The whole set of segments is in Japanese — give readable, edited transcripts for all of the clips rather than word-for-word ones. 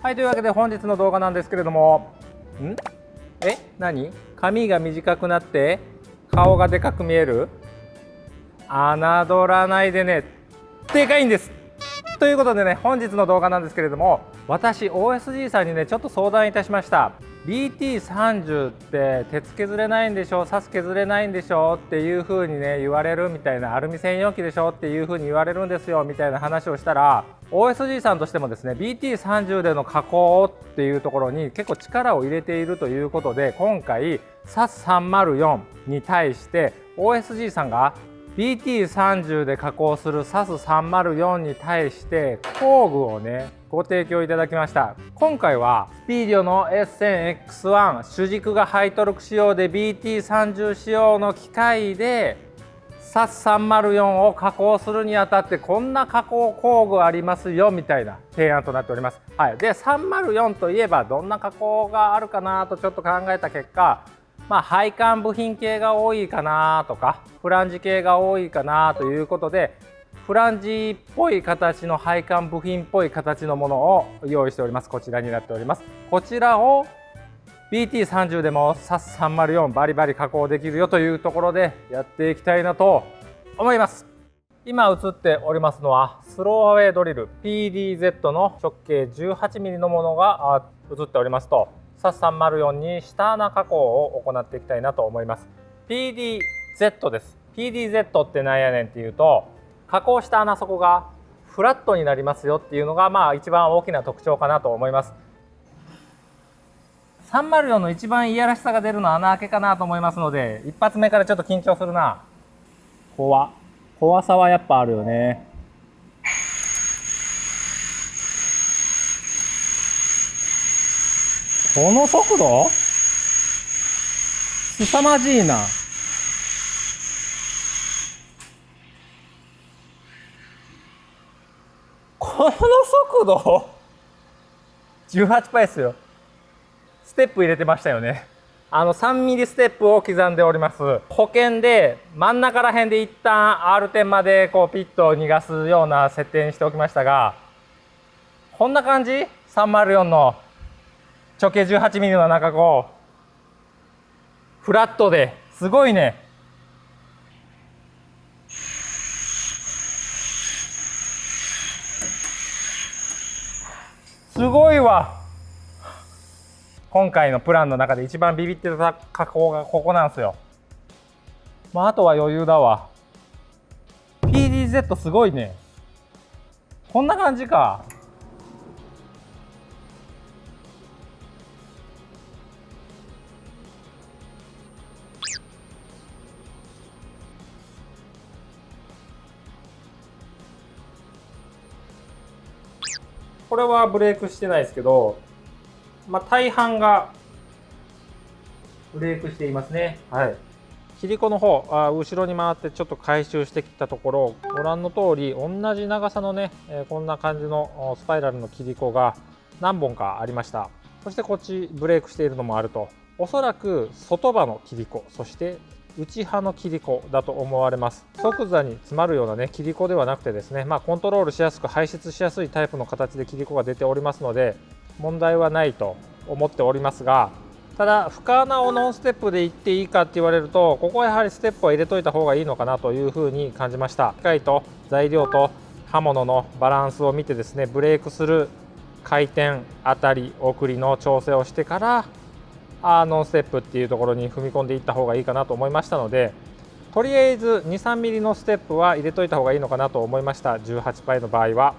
はい、というわけで本日の動画なんですけれども、何？髪が短くなって顔がでかく見える？侮らないでね。でかいんです。ということでね、本日の動画なんですけれども、私 OSG さんにねちょっと相談いたしました。 BT30 って鉄削れないんでしょ、サス削れないんでしょっていう風にね言われるみたいな、アルミ専用機でしょっていう風に言われるんですよみたいな話をしたら、 OSG さんとしてもですね BT30 での加工っていうところに結構力を入れているということで、今回 SAS304 に対して OSG さんが BT30 で加工する SAS304 に対して工具をねご提供いただきました。今回はスピーディオの S1000X1 主軸がハイトルク仕様で BT30 仕様の機械で SAS304 を加工するにあたってこんな加工工具ありますよみたいな提案となっております。はい、で304といえばどんな加工があるかなとちょっと考えた結果、配管部品系が多いかなとかフランジ系が多いかなということで、フランジっぽい形の配管部品っぽい形のものを用意しております。こちらになっております。こちらを BT30 でも SAS304 バリバリ加工できるよというところでやっていきたいなと思います。今映っておりますのはスローアウェイドリル PDZ の直径 18mm のものが映っておりますと、SAS304 に下穴加工を行っていきたいなと思います。 PDZ です。 PDZ ってなんやねんっていうと、加工した穴底がフラットになりますよっていうのが一番大きな特徴かなと思います。304の一番いやらしさが出るのは穴開けかなと思いますので、一発目からちょっと緊張するな。怖さはやっぱあるよね。この速度凄まじいな。この速度18%ですよ。ステップ入れてましたよね。3ミリステップを刻んでおります。保険で真ん中ら辺で一旦 R 点までこうピットを逃がすような設定にしておきましたが、こんな感じ。304の直径18ミリの中こうフラットですごいね。すごいわ。今回のプランの中で一番ビビってた加工がここなんですよ。あとは余裕だわ。 PDZ すごいね。こんな感じか。これはブレークしてないですけど、大半がブレークしていますね。はい。切り子の方、後ろに回ってちょっと回収してきたところ、ご覧の通り同じ長さのね、こんな感じのスパイラルの切り子が何本かありました。そしてこっちブレークしているのもあると。おそらく外刃の切り子、そして内刃の切り子だと思われます。即座に詰まるようなね切り子ではなくてですね、コントロールしやすく排出しやすいタイプの形で切り子が出ておりますので問題はないと思っておりますが、ただ深穴をノンステップでいっていいかって言われると、ここはやはりステップは入れといた方がいいのかなというふうに感じました。機械と材料と刃物のバランスを見てですね、ブレークする回転当たり送りの調整をしてからノンステップっていうところに踏み込んでいった方がいいかなと思いましたので、とりあえず 2,3mm のステップは入れといた方がいいのかなと思いました。18パイの場合は。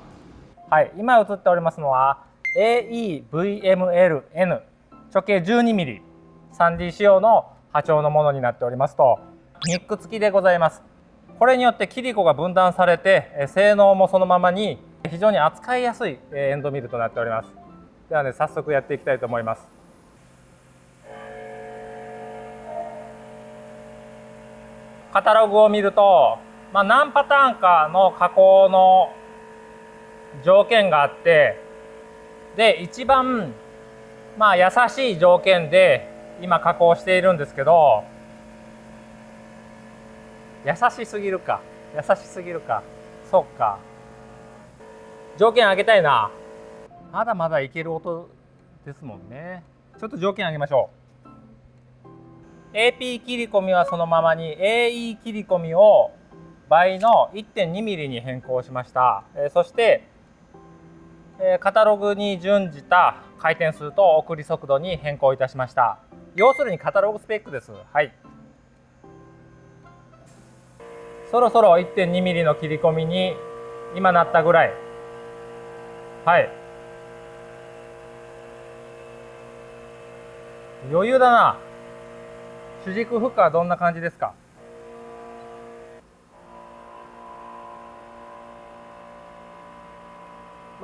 はい、今映っておりますのは AEVMLN 直径 12mm 3D 仕様の波長のものになっておりますと、ニック付きでございます。これによって切り子が分断されて性能もそのままに非常に扱いやすいエンドミルとなっております。ではね、早速やっていきたいと思います。カタログを見ると、何パターンかの加工の条件があって、で一番優しい条件で今加工しているんですけど、優しすぎるかそうか、条件上げたいな。まだまだいける音ですもんね。ちょっと条件上げましょう。 AP 切り込みはそのままに AE 切り込みを倍の 1.2mm に変更しました。そしてカタログに準じた回転数と送り速度に変更いたしました。要するにカタログスペックです。はい。そろそろ 1.2mm の切り込みに今なったぐらい。はい。余裕だな。主軸負荷はどんな感じですか？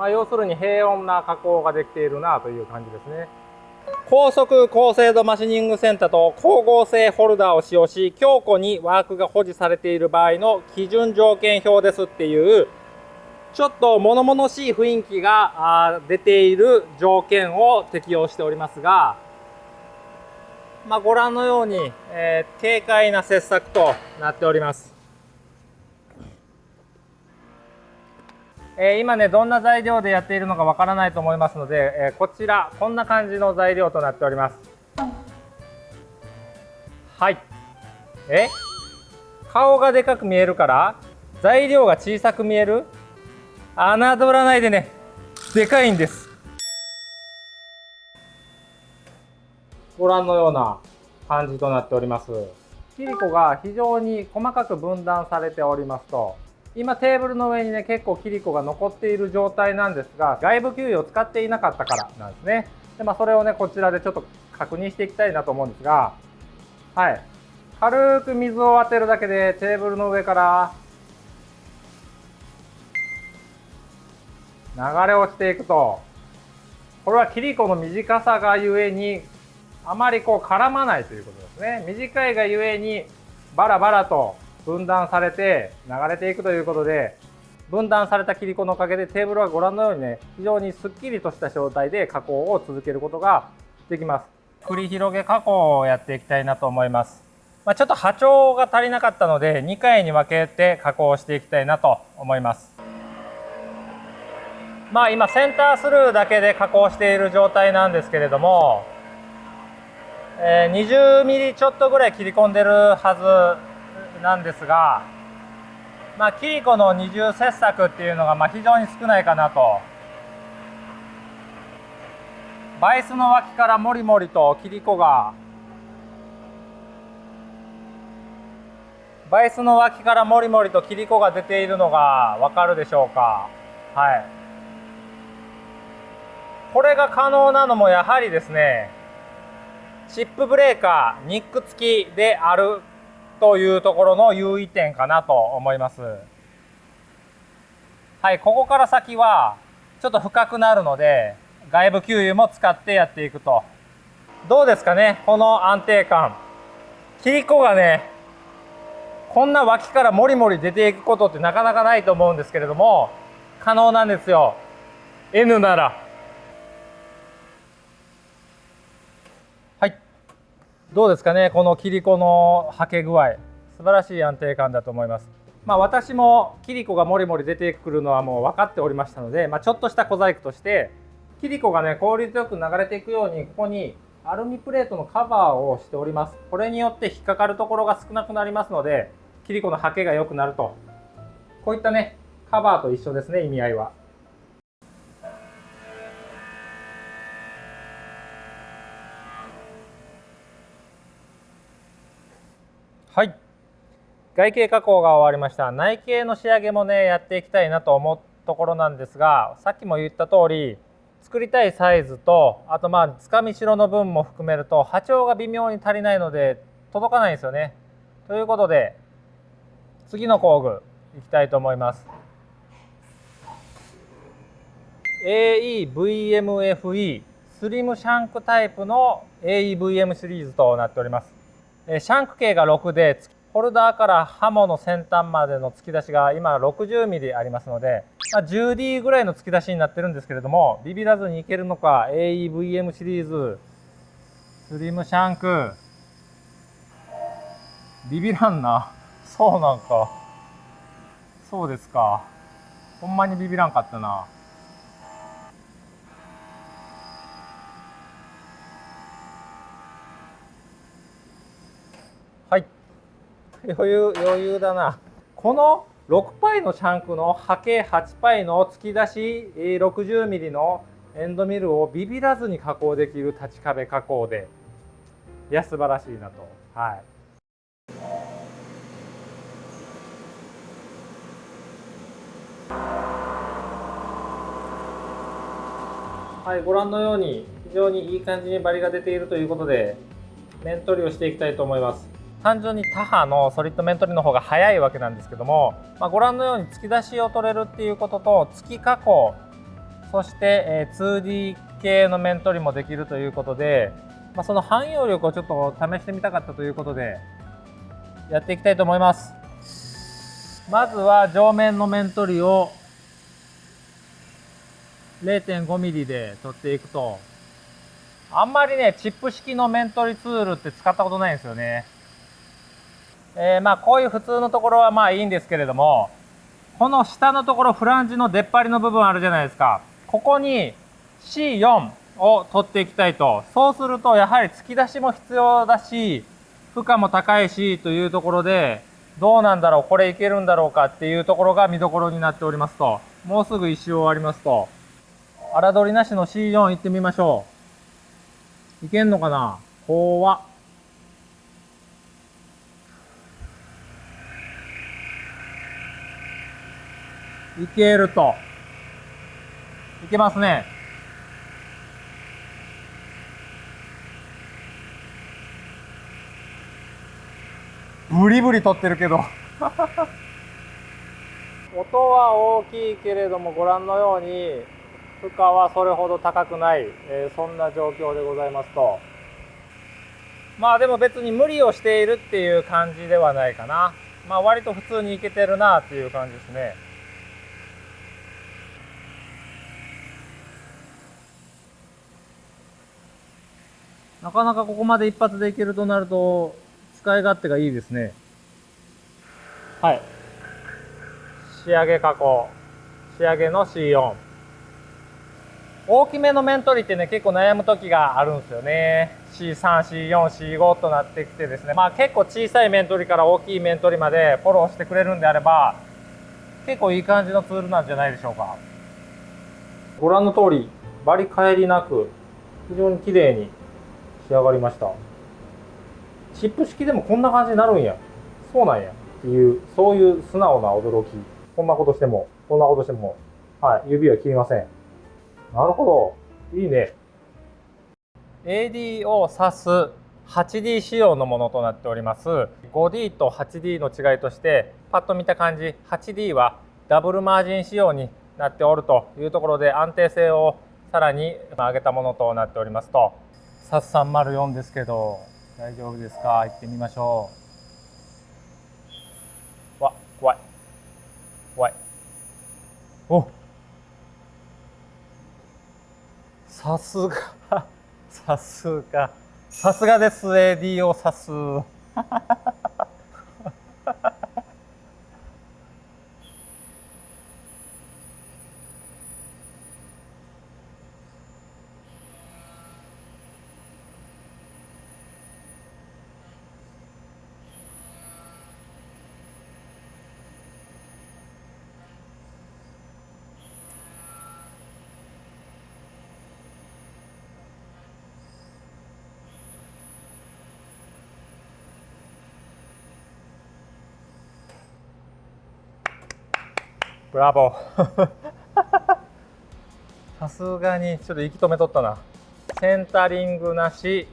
要するに平穏な加工ができているなという感じですね。高速高精度マシニングセンターと光合成ホルダーを使用し、強固にワークが保持されている場合の基準条件表ですっていう、ちょっと物々しい雰囲気が出ている条件を適用しておりますが、ご覧のように、軽快な切削となっております。今ね、どんな材料でやっているのかわからないと思いますので、こちらこんな感じの材料となっております。はい。顔がでかく見えるから材料が小さく見える？侮らないでね。でかいんです。ご覧のような感じとなっております。キリコが非常に細かく分断されておりますと、今テーブルの上にね、結構キリコが残っている状態なんですが、外部給油を使っていなかったからなんですね。で、それをね、こちらでちょっと確認していきたいなと思うんですが、はい。軽く水を当てるだけでテーブルの上から流れ落ちていくと、これはキリコの短さがゆえにあまり絡まないということですね。短いがゆえにバラバラと分断されて流れていくということで、分断されたキリコのおかげでテーブルはご覧のようにね、非常にすっきりとした状態で加工を続けることができます。繰り広げ加工をやっていきたいなと思います。ちょっと波長が足りなかったので2回に分けて加工していきたいなと思います。今センタースルーだけで加工している状態なんですけれども、20ミリちょっとぐらい切り込んでるはずなんですが、キリコの二重切削っていうのが非常に少ないかなと。バイスの脇からもりもりとキリコが、バイスの脇からもりもりとキリコが出ているのがわかるでしょうか。はい。これが可能なのもやはりですね、チップブレーカーニック付きであるというところの優位点かなと思います。はい、ここから先はちょっと深くなるので外部給油も使ってやっていくと。どうですかね、この安定感。キリコがね、こんな脇からもりもり出ていくことってなかなかないと思うんですけれども、可能なんですよ。N なら。はい。どうですかね、このキリコのはけ具合。素晴らしい安定感だと思います。私もキリコがもりもり出てくるのはもう分かっておりましたので、ちょっとした小細工としてキリコがね、効率よく流れていくようにここにアルミプレートのカバーをしております。これによって引っかかるところが少なくなりますので、キリコのはけが良くなると。こういったね、カバーと一緒ですね、意味合いは。はい。外形加工が終わりました。内径の仕上げもね、やっていきたいなと思うところなんですが、さっきも言った通り、作りたいサイズと、あとつかみしろの分も含めると波長が微妙に足りないので届かないんですよね。ということで、次の工具いきたいと思います。AEVMFE スリムシャンクタイプの AEVM シリーズとなっております。シャンク径が6で、ホルダーから刃物の先端までの突き出しが今 60mm ありますので、10D ぐらいの突き出しになってるんですけれども、ビビらずにいけるのか。 AEVM シリーズスリムシャンク、ビビらんな。そうなんか。そうですか。ほんまにビビらんかったな。余裕だな。この6パイのシャンクの波形8パイの突き出し 60mm のエンドミルをビビらずに加工できる立ち壁加工で、いや素晴らしいなと。はい。はい、ご覧のように非常にいい感じにバリが出ているということで、面取りをしていきたいと思います。単純に他刃のソリッド面取りの方が早いわけなんですけども、ご覧のように突き出しを取れるっていうことと、突き加工、そして、2D 系の面取りもできるということで、その汎用力をちょっと試してみたかったということでやっていきたいと思います。まずは上面の面取りを 0.5mm で取っていくと、あんまりねチップ式の面取りツールって使ったことないんですよね。こういう普通のところはいいんですけれども、この下のところフランジの出っ張りの部分あるじゃないですか。ここに C4 を取っていきたいと。そうするとやはり突き出しも必要だし、負荷も高いしというところで、どうなんだろう、これいけるんだろうかっていうところが見どころになっておりますと。もうすぐ一周終わりますと、荒取りなしの C4 行ってみましょう。いけんのかな。怖っ。いけると。いけますね。ブリブリ取ってるけど音は大きいけれども、ご覧のように負荷はそれほど高くない、そんな状況でございますと。でも別に無理をしているっていう感じではないかな。割と普通にいけてるなっていう感じですね。なかなかここまで一発でいけるとなると使い勝手がいいですね。はい。仕上げ加工。仕上げの C4。大きめの面取りってね、結構悩む時があるんですよね。C3、C4、C5 となってきてですね。結構小さい面取りから大きい面取りまでフォローしてくれるんであれば、結構いい感じのツールなんじゃないでしょうか。ご覧の通り、バリ返りなく、非常に綺麗に仕上がりました。チップ式でもこんな感じになるんや。そうなんや。っていう、そういう素直な驚き。こんなことしても、はい、指は切りません。なるほど。いいね。AD を指す 8D 仕様のものとなっております。5D と 8D の違いとして、パッと見た感じ、8D はダブルマージン仕様になっておるというところで、安定性をさらに上げたものとなっておりますと。SAS304 ですけど、大丈夫ですか？行ってみましょう。わ、怖い。怖い。お、さすが、さすがです、AD を指す。ブラボー。さすがにちょっと息止めとったな。センタリングなし、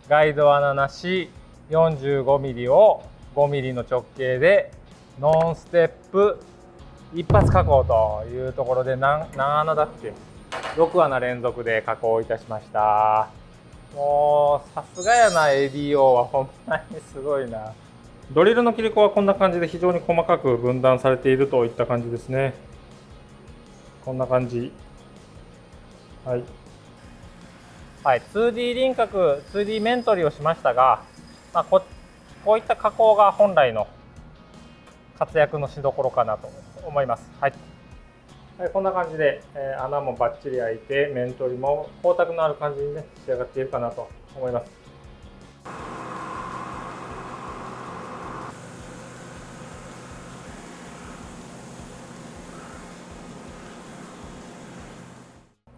ガイド穴なし、45mm を 5mm の直径でノンステップ一発加工というところで、何穴だっけ、6穴連続で加工いたしました。もうさすがやな、 ADO はほんまにすごいな。ドリルの切れ子はこんな感じで非常に細かく分断されているといった感じですね。こんな感じ。はい。はい、2D 輪郭、2D 面取りをしましたが、こういった加工が本来の活躍のしどころかなと思います。はい。はい、こんな感じで、穴もバッチリ開いて、面取りも光沢のある感じにね、仕上がっているかなと思います。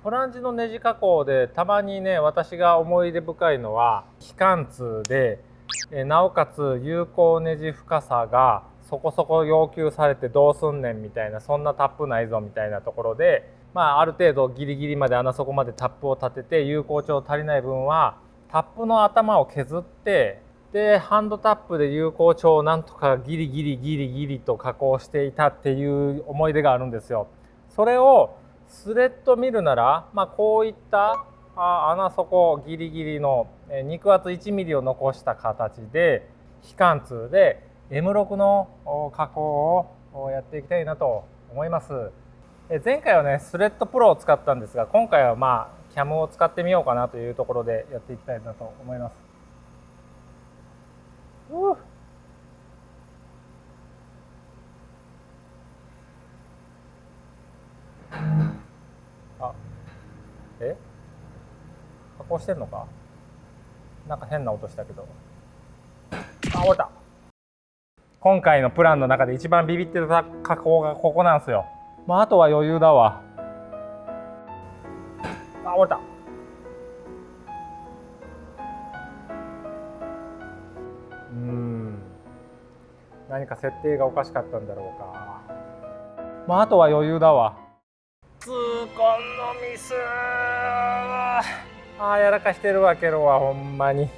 フランジのネジ加工でたまにね、私が思い出深いのは機関通で、なおかつ有効ネジ深さがそこそこ要求されてどうすんねんみたいな、そんなタップないぞみたいなところで、ある程度ギリギリまで穴底までタップを立てて、有効調足りない分はタップの頭を削って、でハンドタップで有効調をなんとかギリギリと加工していたっていう思い出があるんですよ。それをスレッドミルなら、こういった穴底ギリギリの肉厚1ミリを残した形で非貫通で M6 の加工をやっていきたいなと思います。前回はねスレッドプロを使ったんですが、今回はキャムを使ってみようかなというところでやっていきたいなと思います。あ、加工してんのか？なんか変な音したけど。折れた。今回のプランの中で一番ビビってた加工がここなんですよ。あとは余裕だわ。折れた。何か設定がおかしかったんだろうか。あとは余裕だわ。痛恨のミス。やらかしてるわけろはほんまに。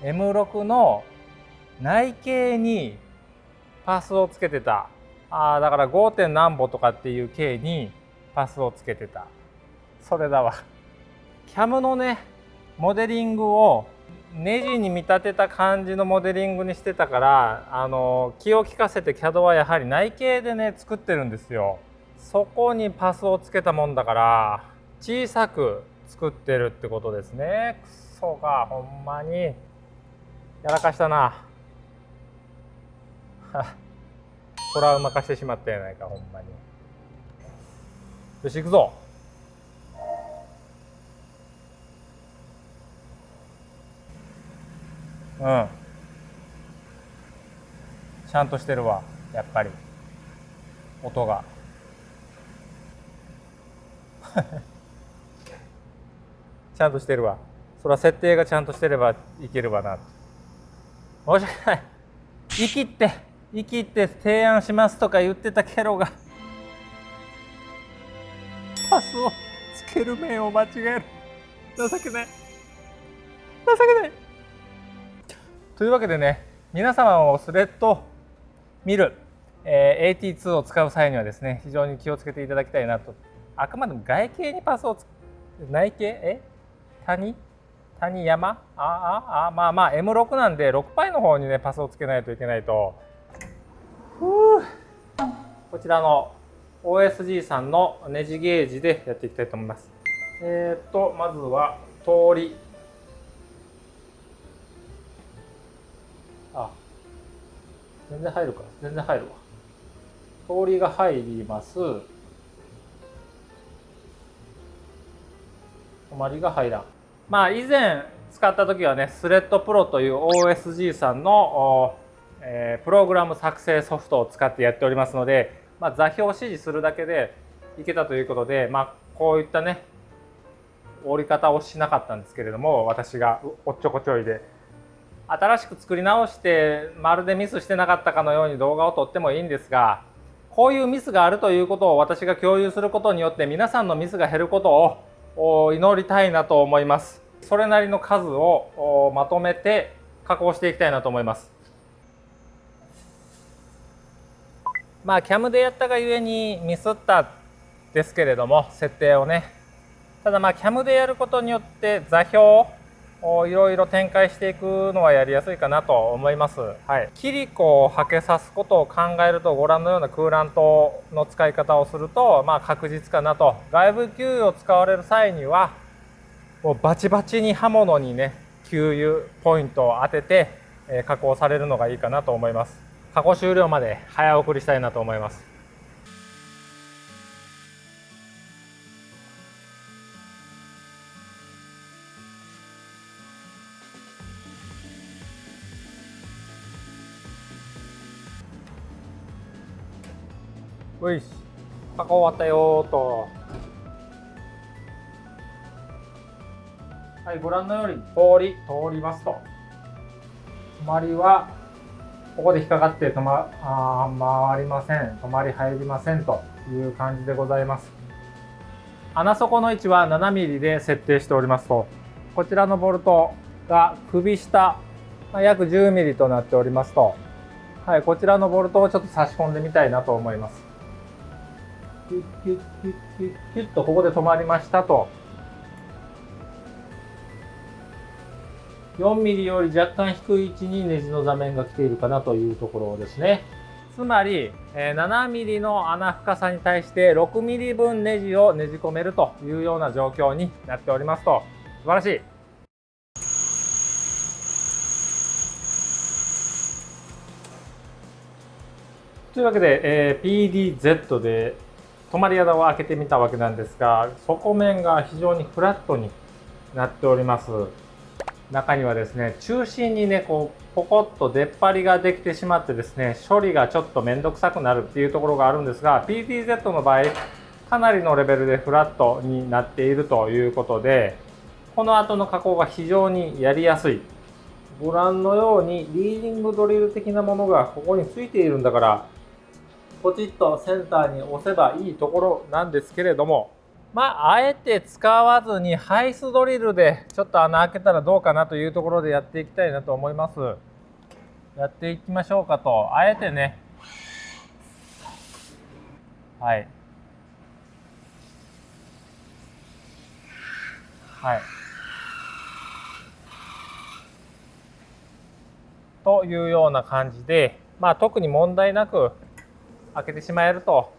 M6 の内径にパスをつけてた。だから 5. 点何歩とかっていう径にパスをつけてた。それだわ。キャムのねモデリングをネジに見立てた感じのモデリングにしてたから、気を利かせて CAD はやはり内径でね作ってるんですよ。そこにパスをつけたもんだから小さく作ってるってことですね。くそがほんまにやらかしたな。トラウマ化してしまったやないかほんまに。よし行くぞ。ちゃんとしてるわやっぱり音が。ちゃんとしてるわ。それは設定がちゃんとしてればいけるわな。申し訳ない。生きって提案しますとか言ってたケロがパスをつける面を間違える。情けない。というわけでね、皆様もスレッドミル、AT2 を使う際にはですね、非常に気をつけていただきたいなと。あくまでも外形にパスを内径谷山M6 なんで6パイの方にねパスをつけないといけないと。こちらの OSG さんのネジゲージでやっていきたいと思います。まずは通り。全然入るか。全然入るわ。通りが入ります。止まりが入らん。以前使った時はね、スレッドプロという OSG さんの、プログラム作成ソフトを使ってやっておりますので、座標を指示するだけでいけたということで、こういったね折り方をしなかったんですけれども、私がおっちょこちょいで新しく作り直してまるでミスしてなかったかのように動画を撮ってもいいんですが、こういうミスがあるということを私が共有することによって皆さんのミスが減ることを祈りたいなと思います。それなりの数をまとめて加工していきたいなと思います。CAM でやったがゆえにミスったですけれども、設定をね。ただCAM でやることによって座標をいろいろ展開していくのはやりやすいかなと思います。キリコをはけさすことを考えると、ご覧のようなクーラントの使い方をすると確実かなと。外部給油を使われる際にはもうバチバチに刃物にね給油ポイントを当てて加工されるのがいいかなと思います。加工終了まで早送りしたいなと思います。よし、加工終わったよーと。はい、ご覧のように通りますと、止まりはここで引っかかって回りません、止まり入りませんという感じでございます。穴底の位置は 7mm で設定しておりますと、こちらのボルトが首下、約 10mm となっておりますと、はい、こちらのボルトをちょっと差し込んでみたいなと思います。キュッキュッキュッキュッキュッとここで止まりましたと、4mm より若干低い位置にネジの座面が来ているかなというところですね。つまり 7mm の穴深さに対して 6mm 分ネジをねじ込めるというような状況になっておりますと、素晴らしい。というわけで、PDZ で止まり穴を開けてみたわけなんですが、底面が非常にフラットになっております。中にはですね、中心にね、こうポコッと出っ張りができてしまってですね、処理がちょっと面倒くさくなるっていうところがあるんですが、 PDZ の場合かなりのレベルでフラットになっているということで、この後の加工が非常にやりやすい。ご覧のようにリーディングドリル的なものがここについているんだから、ポチッとセンターに押せばいいところなんですけれども、あえて使わずにハイスドリルでちょっと穴開けたらどうかなというところでやっていきたいなと思います。やっていきましょうかと。あえてね、はいはいというような感じで、特に問題なく開けてしまえると、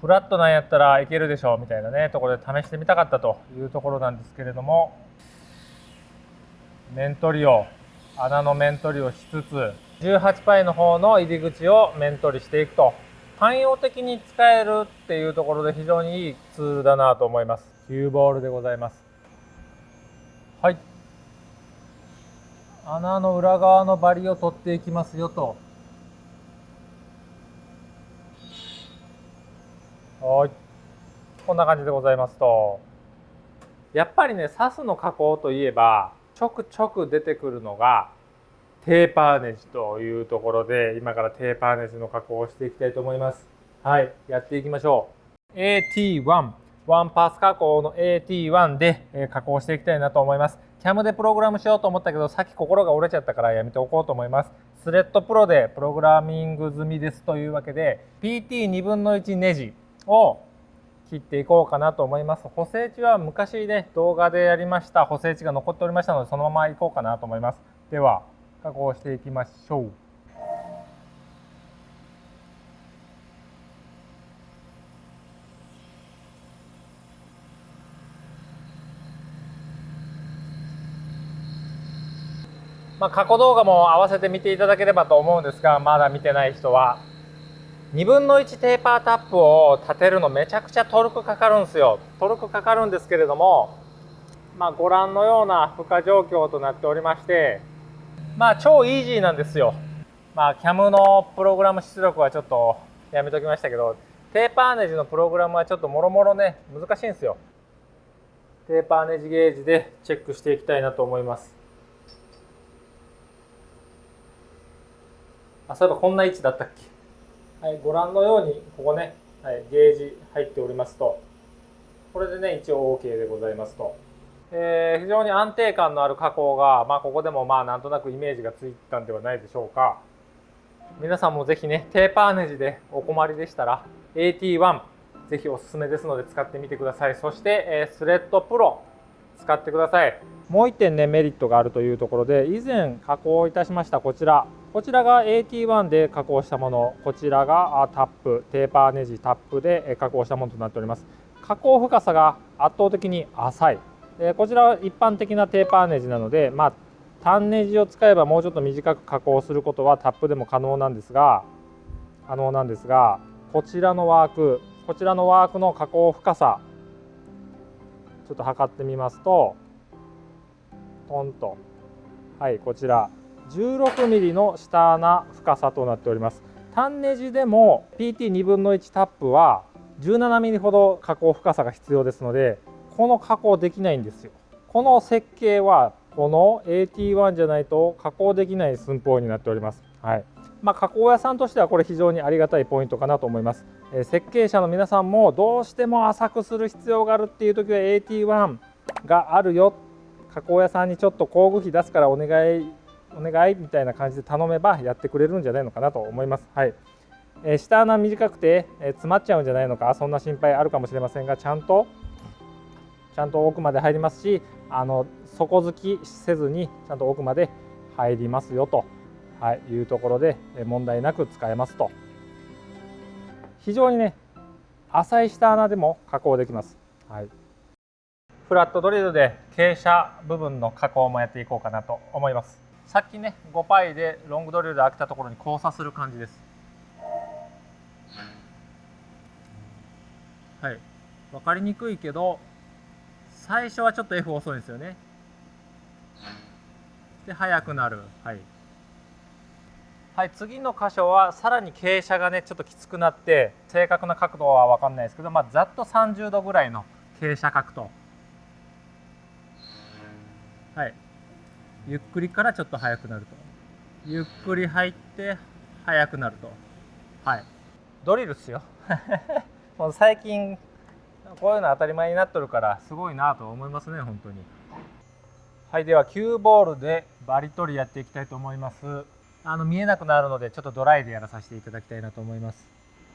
フラットなんやったらいけるでしょうみたいなねところで試してみたかったというところなんですけれども、穴の面取りをしつつ、18パイの方の入り口を面取りしていくと、汎用的に使えるっていうところで非常にいいツールだなと思います。9ボールでございます。はい、穴の裏側のバリを取っていきますよと。はい、こんな感じでございますと、やっぱりね、サスの加工といえばちょくちょく出てくるのがテーパーネジというところで、今からテーパーネジの加工をしていきたいと思います。はい、やっていきましょう。 AT1 ワンパース加工の AT1 で加工していきたいなと思います。CAM でプログラムしようと思ったけど、さっき心が折れちゃったからやめておこうと思います。スレッドプロでプログラミング済みですというわけで、 PT2 分の1ネジを切っていこうかなと思います。補正値は昔ね、動画でやりました補正値が残っておりましたので、そのままいこうかなと思います。では加工していきましょう。過去動画も合わせて見ていただければと思うんですが、まだ見てない人は、2分の1テーパータップを立てるのめちゃくちゃトルクかかるんですよ。トルクかかるんですけれども、ご覧のような負荷状況となっておりまして、超イージーなんですよ。CAM のプログラム出力はちょっとやめときましたけど、テーパーネジのプログラムはちょっともろもろね、難しいんですよ。テーパーネジゲージでチェックしていきたいなと思います。そういえばこんな位置だったっけ。はい、ご覧のようにここね、はい、ゲージ入っておりますと、これでね一応 OK でございますと、非常に安定感のある加工が、ここでもなんとなくイメージがついたんではないでしょうか。皆さんもぜひね、テーパーネジでお困りでしたら AT1 ぜひおすすめですので使ってみてください。そして、スレッドプロ使ってください。もう1点ねメリットがあるというところで、以前加工いたしましたこちらが AT1 で加工したもの、こちらがタップ、テーパーネジタップで加工したものとなっております。加工深さが圧倒的に浅い。こちらは一般的なテーパーネジなので、単ネジを使えばもうちょっと短く加工することはタップでも可能なんですが、こちらのワークの加工深さちょっと測ってみますと、トンと、はい、こちら 16mm の下穴深さとなっております。単ネジでも PT2 分の1タップは 17mm ほど加工深さが必要ですので、この加工できないんですよ。この設計はこの AT1 じゃないと加工できない寸法になっております。はい。加工屋さんとしてはこれ非常にありがたいポイントかなと思います。設計者の皆さんもどうしても浅くする必要があるっていう時は AT1 があるよ、加工屋さんにちょっと工具費出すからお願いみたいな感じで頼めばやってくれるんじゃないのかなと思います。はい。下穴短くて詰まっちゃうんじゃないのか、そんな心配あるかもしれませんが、ちゃんと奥まで入りますし、底付きせずにちゃんと奥まで入りますよと、いうところで問題なく使えますと。非常にね、浅い下穴でも加工できます。はい。フラットドリルで傾斜部分の加工もやっていこうかなと思います。さっきね 5π でロングドリルで開けたところに交差する感じです。はい、分かりにくいけど最初はちょっと F 遅いんですよね。で速くなる。はい、次の箇所はさらに傾斜がねちょっときつくなって、正確な角度は分かんないですけど、ざっと30度ぐらいの傾斜角と、はい、ゆっくりからちょっと速くなると、ゆっくり入って速くなると、はい、ドリルっすよもう最近こういうの当たり前になっとるからすごいなと思いますね、本当に。はい、では9ボールでバリ取りやっていきたいと思います。見えなくなるのでちょっとドライでやらさせていただきたいなと思います。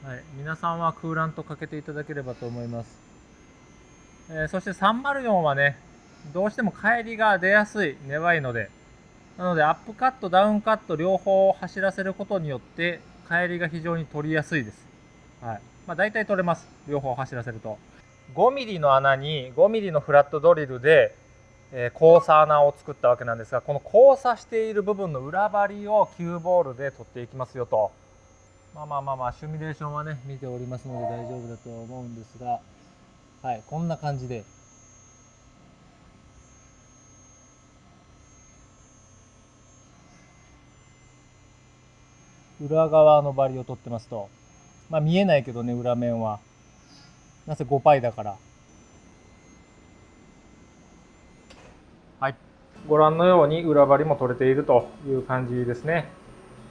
はい、皆さんはクーラントかけていただければと思います。そして304はね、どうしても帰りが出やすい、粘いので、なのでアップカットダウンカット両方走らせることによって帰りが非常に取りやすいです。はい、大体取れます、両方走らせると。5mm の穴に 5mm のフラットドリルで交差穴を作ったわけなんですが、この交差している部分の裏張りを9ボールで取っていきますよと。シミュレーションはね見ておりますので大丈夫だと思うんですが、はい、こんな感じで裏側の張りを取ってますと、見えないけどね、裏面はなぜ 5π だから。はい、ご覧のように裏張りも取れているという感じですね。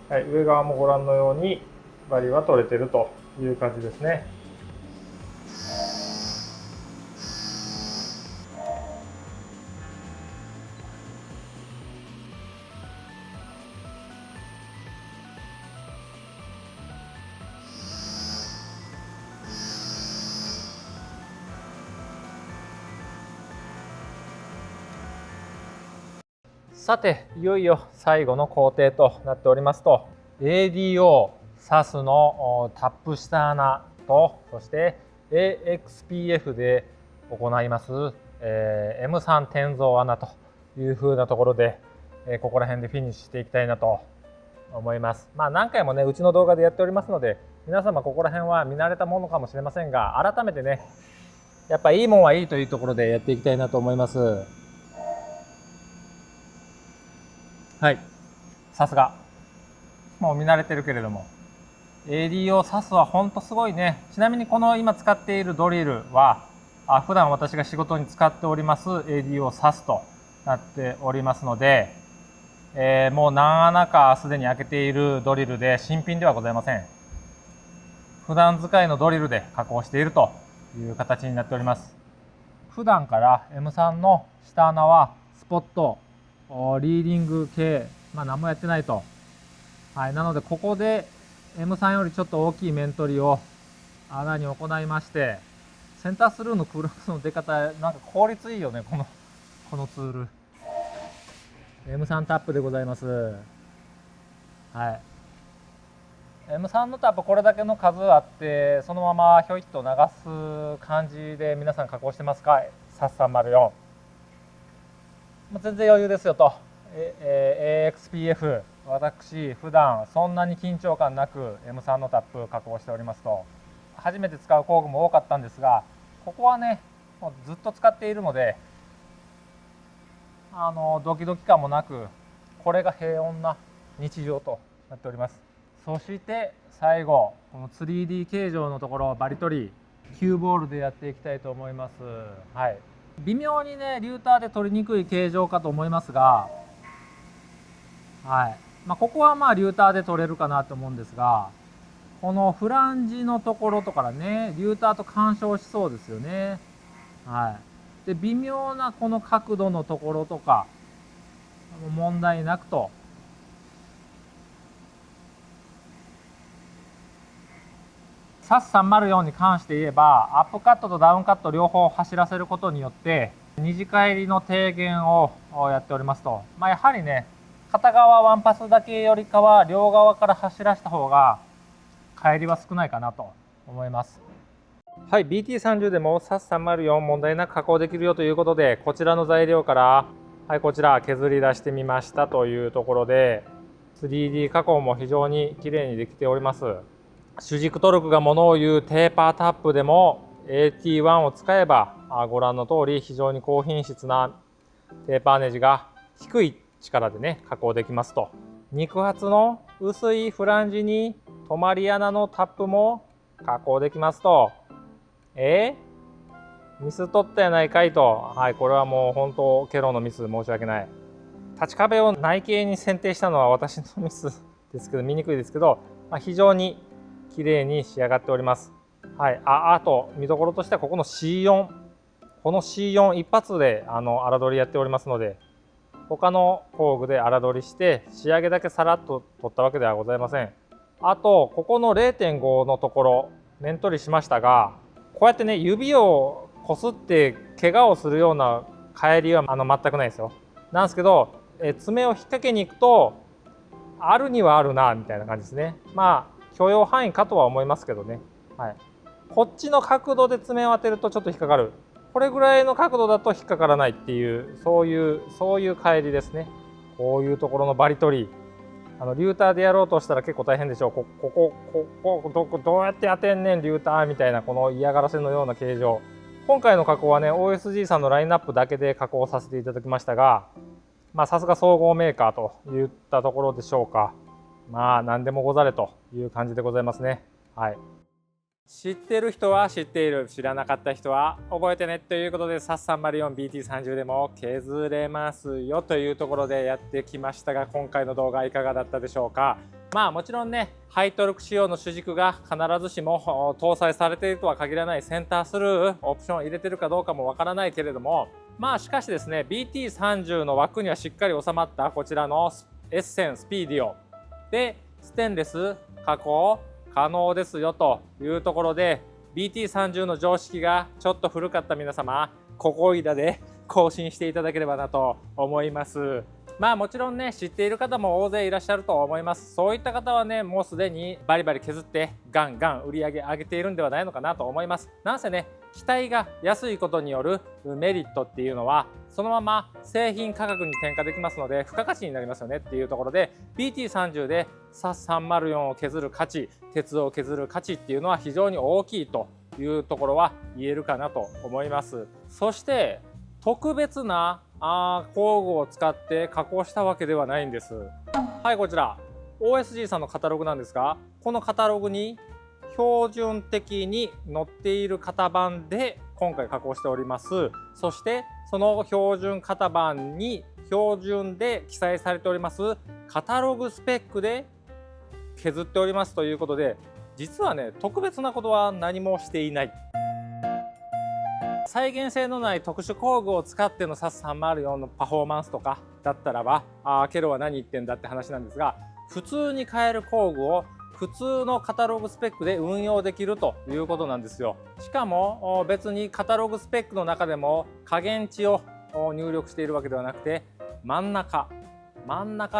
はい、上側もご覧のように張りは取れているという感じですね。さて、いよいよ最後の工程となっておりますと、 ADO サスのタップ下穴と、そして AXPF で行います、M3 転造穴という風なところで、ここら辺でフィニッシュしていきたいなと思います。何回もねうちの動画でやっておりますので、皆様ここら辺は見慣れたものかもしれませんが、改めてねやっぱいいもんはいいというところでやっていきたいなと思います。はい、さすがもう見慣れてるけれども AD を刺すはほんとすごいね。ちなみにこの今使っているドリルは普段私が仕事に使っております AD を刺すとなっておりますので、もう何穴かすでに開けているドリルで新品ではございません。普段使いのドリルで加工しているという形になっております。普段から M3 の下穴はスポットリーディング系、何もやってないと。はい、なのでここで M3 よりちょっと大きい面取りを穴に行いまして、センタースルーのクロスの出方なんか効率いいよね、このツール。 M3 タップでございます。はい、M3 のタップこれだけの数あってそのままひょいっと流す感じで皆さん加工してますか？ SAS304、全然余裕ですよと。AXPF、私普段そんなに緊張感なく M3 のタップ加工しておりますと。初めて使う工具も多かったんですが、ここはねもうずっと使っているのでドキドキ感もなく、これが平穏な日常となっております。そして最後この 3D 形状のところバリ取り9ボールでやっていきたいと思います。はい、微妙にねリューターで取りにくい形状かと思いますが、はい、ここはリューターで取れるかなと思うんですが、このフランジのところとからねリューターと干渉しそうですよね。はい、で微妙なこの角度のところとか問題なくと。SAS304 に関して言えばアップカットとダウンカット両方走らせることによって二次返りの低減をやっておりますと、やはりね片側ワンパスだけよりかは両側から走らせた方が帰りは少ないかなと思います。はい、BT30 でも SAS304 問題なく加工できるよということで、こちらの材料から、はい、こちら削り出してみましたというところで 3D 加工も非常に綺麗にできております。主軸トルクがものを言うテーパータップでも AT1 を使えばご覧の通り非常に高品質なテーパーネジが低い力でね加工できますと。肉厚の薄いフランジに止まり穴のタップも加工できますと。ミス取ったやないかいと。はい、これはもう本当ケロのミス、申し訳ない。立ち壁を内径に選定したのは私のミスですけど、見にくいですけど、非常に綺麗に仕上がっております。はい、あと見どころとしてはここの C4、この C4 一発で荒取りやっておりますので、他の工具で荒取りして仕上げだけさらっと取ったわけではございません。あとここの 0.5 のところ面取りしましたが、こうやってね指をこすって怪我をするような帰りは全くないですよ。なんですけど爪を引っ掛けに行くとあるにはあるなみたいな感じですね。許容範囲かとは思いますけどね。はい、こっちの角度で爪を当てるとちょっと引っかかる。これぐらいの角度だと引っかからないっていう、そういう帰りですね。こういうところのバリ取り、リューターでやろうとしたら結構大変でしょう。ここどうやって当てんねんリューターみたいな、この嫌がらせのような形状。今回の加工はね OSG さんのラインナップだけで加工させていただきましたが、さすが総合メーカーといったところでしょうか。何でもござれという感じでございますね。はい、知ってる人は知っている、知らなかった人は覚えてねということで SAS304BT30 でも削れますよというところでやってきましたが、今回の動画いかがだったでしょうか。もちろんねハイトルク仕様の主軸が必ずしも搭載されているとは限らない、センタースルーオプションを入れてるかどうかもわからないけれども、しかしですね BT30 の枠にはしっかり収まったこちらのエッセンスピーディオでステンレス加工可能ですよというところで、 BT30 の常識がちょっと古かった皆様、ここいらで更新していただければなと思います。もちろんね知っている方も大勢いらっしゃると思います。そういった方はねもうすでにバリバリ削ってガンガン売り上げ上げているんではないのかなと思います。なんせね機体が安いことによるメリットっていうのはそのまま製品価格に転嫁できますので付加価値になりますよねっていうところで、 BT30 で SAS304 を削る価値、鉄を削る価値っていうのは非常に大きいというところは言えるかなと思います。そして特別な工具を使って加工したわけではないんです。はい、こちら OSG さんのカタログなんですが、このカタログに標準的に載っている型番で今回加工しております。そしてその標準型番に標準で記載されておりますカタログスペックで削っておりますということで、実はね特別なことは何もしていない。再現性のない特殊工具を使っての SAS304 のパフォーマンスとかだったらばケロは何言ってんだって話なんですが、普通に買える工具を普通のカタログスペックで運用できるということなんですよ。しかも別にカタログスペックの中でも加減値を入力しているわけではなくて、真ん中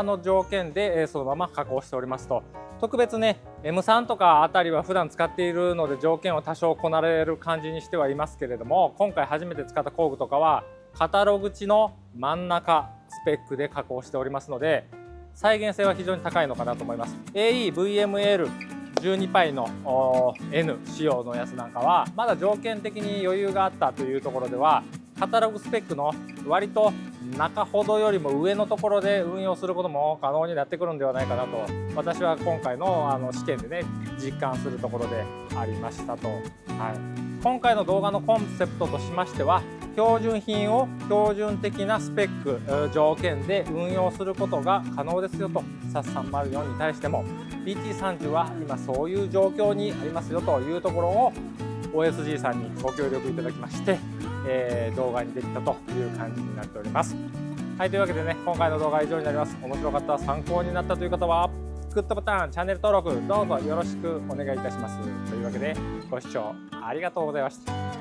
の条件でそのまま加工しておりますと。特別ね M3 とかあたりは普段使っているので条件を多少こなれる感じにしてはいますけれども、今回初めて使った工具とかはカタログ値の真ん中スペックで加工しておりますので、再現性は非常に高いのかなと思います。 AEVML12π の N 仕様のやつなんかはまだ条件的に余裕があったというところでは、カタログスペックの割と中ほどよりも上のところで運用することも可能になってくるんではないかなと、私は今回の試験でね実感するところでありましたと。はい、今回の動画のコンセプトとしましては、標準品を標準的なスペック条件で運用することが可能ですよと SAS304 に対しても PT30 は今そういう状況にありますよというところを OSG さんにご協力いただきまして、動画にできたという感じになっております。はい、というわけでね、今回の動画は以上になります。面白かった、参考になったという方はグッドボタン、チャンネル登録どうぞよろしくお願いいたします。というわけでご視聴ありがとうございました。